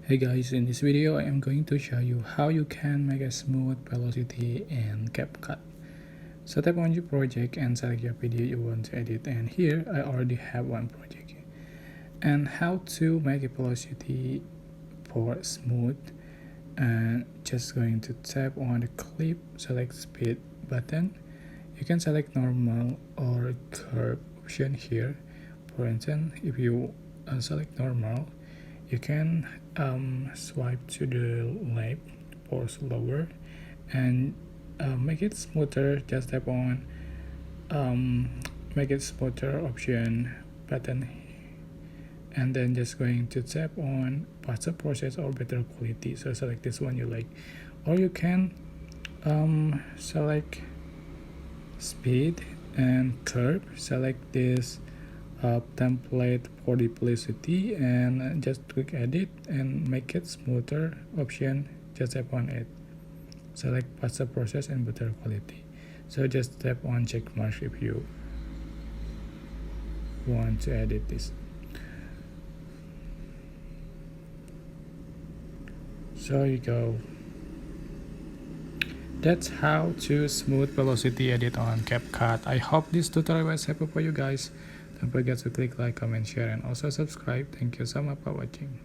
Hey guys, in this video I am going to show you how you can make a smooth velocity in CapCut. So tap on your project and select your video you want to edit, and here I already have one project. And how to make a velocity for smooth, and just going to tap on the clip, select speed button. You can select normal or curve option here. For instance, if you select normal, you can swipe to the left or slower and make it smoother. Just tap on make it smoother option button, and then just going to tap on faster process or better quality. So select this one you like, or you can select speed and curve. Select this template for the velocity and just click edit and make it smoother option. Just tap on it. Select faster process and better quality. So just tap on check mark if you want to edit this. So you go. That's how to smooth velocity edit on CapCut. I hope this tutorial was helpful for you guys. Don't forget to click like, comment, share, and also subscribe. Thank you so much for watching.